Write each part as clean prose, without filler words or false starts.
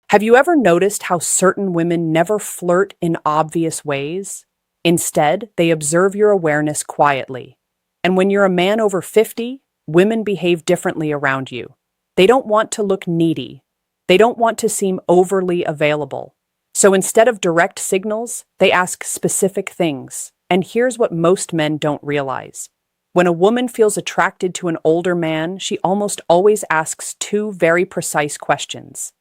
Have you ever noticed how certain women never flirt in obvious ways? Instead, they observe your awareness quietly. And when you're a man over 50, women behave differently around you. They don't want to look needy. They don't want to seem overly available. So instead of direct signals, they ask specific things. And here's what most men don't realize. When a woman feels attracted to an older man, she almost always asks two very precise questions.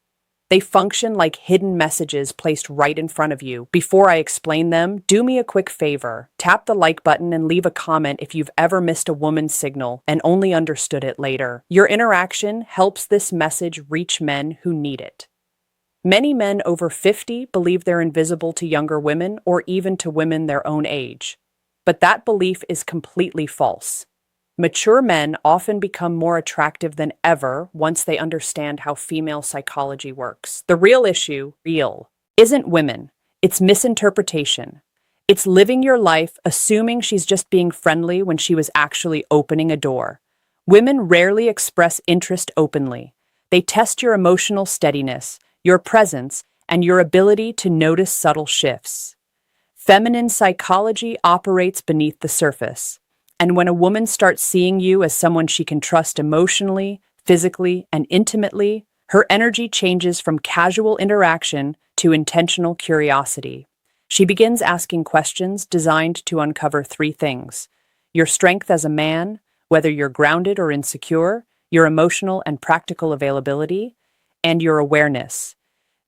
They function like hidden messages placed right in front of you. Before I explain them, do me a quick favor. Tap the like button and leave a comment if you've ever missed a woman's signal and only understood it later. Your interaction helps this message reach men who need it. Many men over 50 believe they're invisible to younger women or even to women their own age. But that belief is completely false. Mature men often become more attractive than ever once they understand how female psychology works. The real issue, isn't women. It's misinterpretation. It's living your life assuming she's just being friendly when she was actually opening a door. Women rarely express interest openly. They test your emotional steadiness, your presence, and your ability to notice subtle shifts. Feminine psychology operates beneath the surface. And when a woman starts seeing you as someone she can trust emotionally, physically, and intimately, her energy changes from casual interaction to intentional curiosity. She begins asking questions designed to uncover three things: your strength as a man, whether you're grounded or insecure, your emotional and practical availability, and your awareness,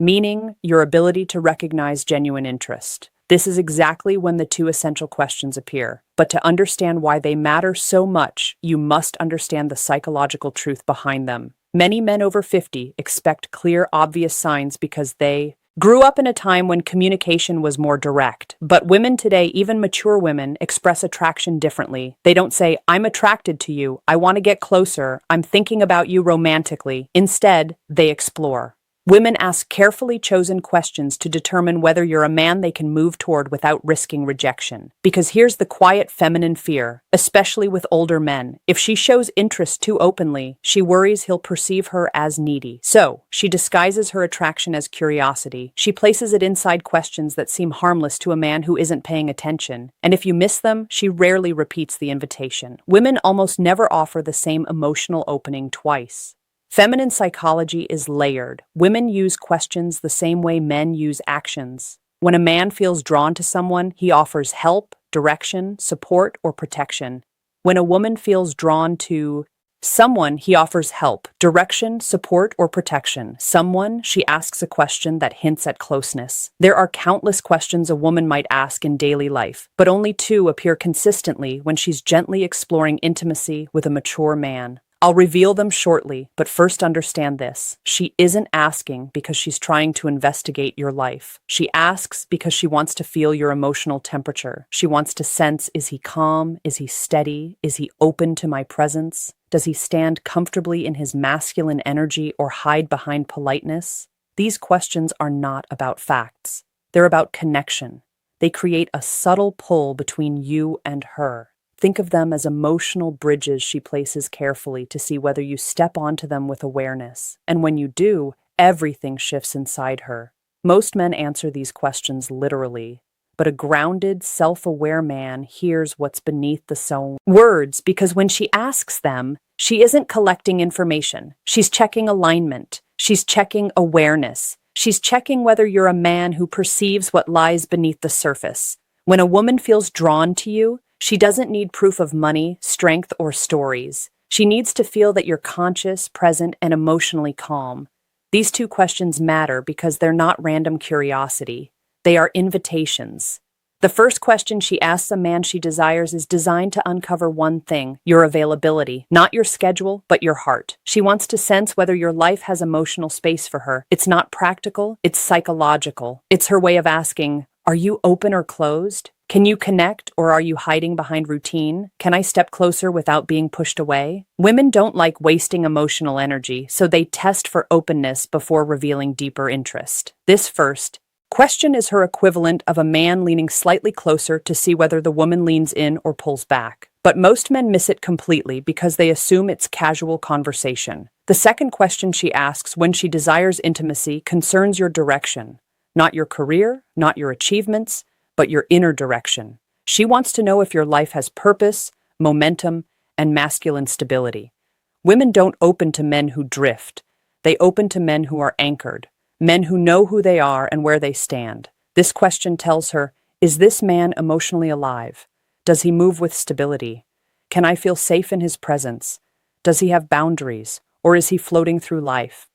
meaning your ability to recognize genuine interest. This is exactly when the two essential questions appear. But to understand why they matter so much, you must understand the psychological truth behind them. Many men over 50 expect clear, obvious signs because they grew up in a time when communication was more direct. But women today, even mature women, express attraction differently. They don't say, "I'm attracted to you, I want to get closer, I'm thinking about you romantically." Instead, they explore. Women ask carefully chosen questions to determine whether you're a man they can move toward without risking rejection. Because here's the quiet feminine fear, especially with older men. If she shows interest too openly, she worries he'll perceive her as needy. So, she disguises her attraction as curiosity. She places it inside questions that seem harmless to a man who isn't paying attention. And if you miss them, she rarely repeats the invitation. Women almost never offer the same emotional opening twice. Feminine psychology is layered. Women use questions the same way men use actions. When a man feels drawn to someone, he offers help, direction, support, or protection. When a woman feels drawn to someone, he offers help, direction, support, or protection. Someone, she asks a question that hints at closeness. There are countless questions a woman might ask in daily life, but only two appear consistently when she's gently exploring intimacy with a mature man. I'll reveal them shortly, but first understand this. She isn't asking because she's trying to investigate your life. She asks because she wants to feel your emotional temperature. She wants to sense, is he calm? Is he steady? Is he open to my presence? Does he stand comfortably in his masculine energy or hide behind politeness? These questions are not about facts. They're about connection. They create a subtle pull between you and her. Think of them as emotional bridges she places carefully to see whether you step onto them with awareness. And when you do, everything shifts inside her. Most men answer these questions literally, but a grounded, self-aware man hears what's beneath the words because when she asks them, she isn't collecting information. She's checking alignment. She's checking awareness. She's checking whether you're a man who perceives what lies beneath the surface. When a woman feels drawn to you, she doesn't need proof of money, strength, or stories. She needs to feel that you're conscious, present, and emotionally calm. These two questions matter because they're not random curiosity. They are invitations. The first question she asks a man she desires is designed to uncover one thing: your availability. Not your schedule, but your heart. She wants to sense whether your life has emotional space for her. It's not practical, it's psychological. It's her way of asking, are you open or closed? Can you connect, or are you hiding behind routine? Can I step closer without being pushed away? Women don't like wasting emotional energy, so they test for openness before revealing deeper interest. This first question is her equivalent of a man leaning slightly closer to see whether the woman leans in or pulls back. But most men miss it completely because they assume it's casual conversation. The second question she asks when she desires intimacy concerns your direction, not your career, not your achievements, but your inner direction. She wants to know if your life has purpose, momentum, and masculine stability. Women don't open to men who drift. They open to men who are anchored, men who know who they are and where they stand. This question tells her, is this man emotionally alive? Does he move with stability? Can I feel safe in his presence? Does he have boundaries, or is he floating through life?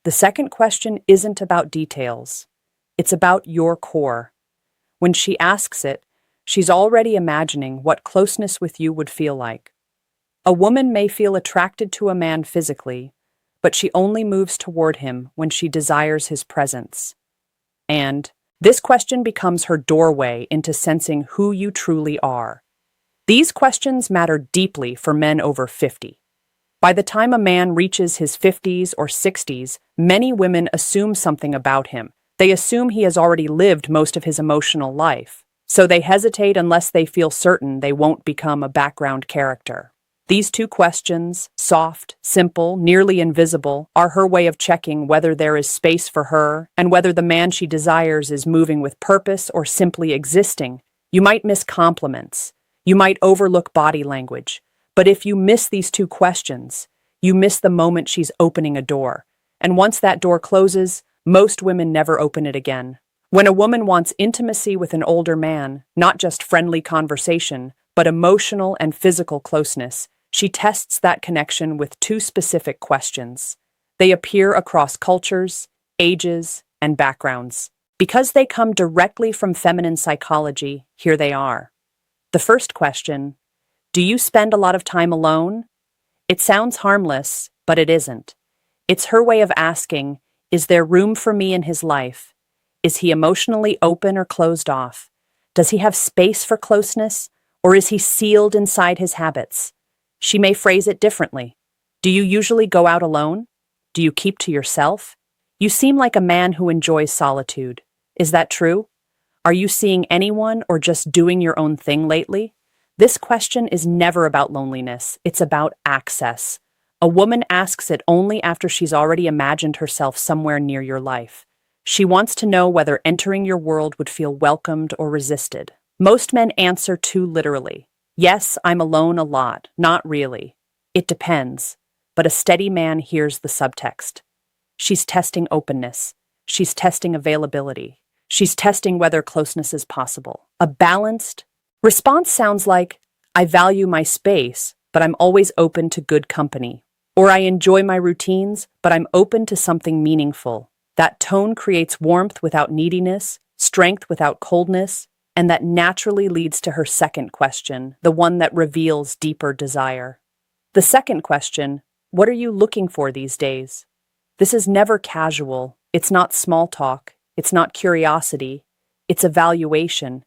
The second question isn't about details. It's about your core. When she asks it, she's already imagining what closeness with you would feel like. A woman may feel attracted to a man physically, but she only moves toward him when she desires his presence. And this question becomes her doorway into sensing who you truly are. These questions matter deeply for men over 50. By the time a man reaches his 50s or 60s, many women assume something about him. They assume he has already lived most of his emotional life, so they hesitate unless they feel certain they won't become a background character. These two questions, soft, simple, nearly invisible, are her way of checking whether there is space for her and whether the man she desires is moving with purpose or simply existing. You might miss compliments. You might overlook body language. But if you miss these two questions, you miss the moment she's opening a door. And once that door closes, most women never open it again. When a woman wants intimacy with an older man, not just friendly conversation, but emotional and physical closeness, she tests that connection with two specific questions. They appear across cultures, ages, and backgrounds. Because they come directly from feminine psychology, here they are. The first question: do you spend a lot of time alone? It sounds harmless, but it isn't. It's her way of asking, is there room for me in his life? Is he emotionally open or closed off? Does he have space for closeness, or is he sealed inside his habits? She may phrase it differently. Do you usually go out alone? Do you keep to yourself? You seem like a man who enjoys solitude. Is that true? Are you seeing anyone or just doing your own thing lately? This question is never about loneliness. It's about access. A woman asks it only after she's already imagined herself somewhere near your life. She wants to know whether entering your world would feel welcomed or resisted. Most men answer too literally. Yes, I'm alone a lot. Not really. It depends. But a steady man hears the subtext. She's testing openness. She's testing availability. She's testing whether closeness is possible. A balanced response sounds like, I value my space, but I'm always open to good company. Or I enjoy my routines, but I'm open to something meaningful. That tone creates warmth without neediness, strength without coldness, and that naturally leads to her second question, the one that reveals deeper desire. The second question: what are you looking for these days? This is never casual. It's not small talk. It's not curiosity. It's evaluation.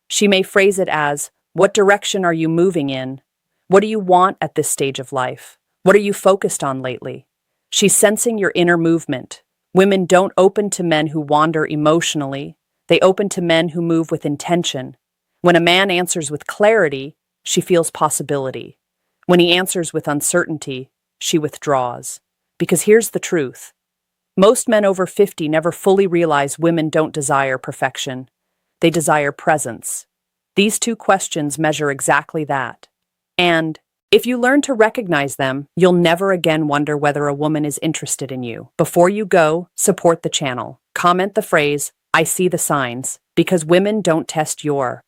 She may phrase it as, what direction are you moving in? What do you want at this stage of life? What are you focused on lately? She's sensing your inner movement. Women don't open to men who wander emotionally. They open to men who move with intention. When a man answers with clarity, she feels possibility. When he answers with uncertainty, she withdraws. Because here's the truth. Most men over 50 never fully realize women don't desire perfection. They desire presence. These two questions measure exactly that. And if you learn to recognize them, you'll never again wonder whether a woman is interested in you. Before you go, support the channel. Comment the phrase, I see the signs, because women don't test your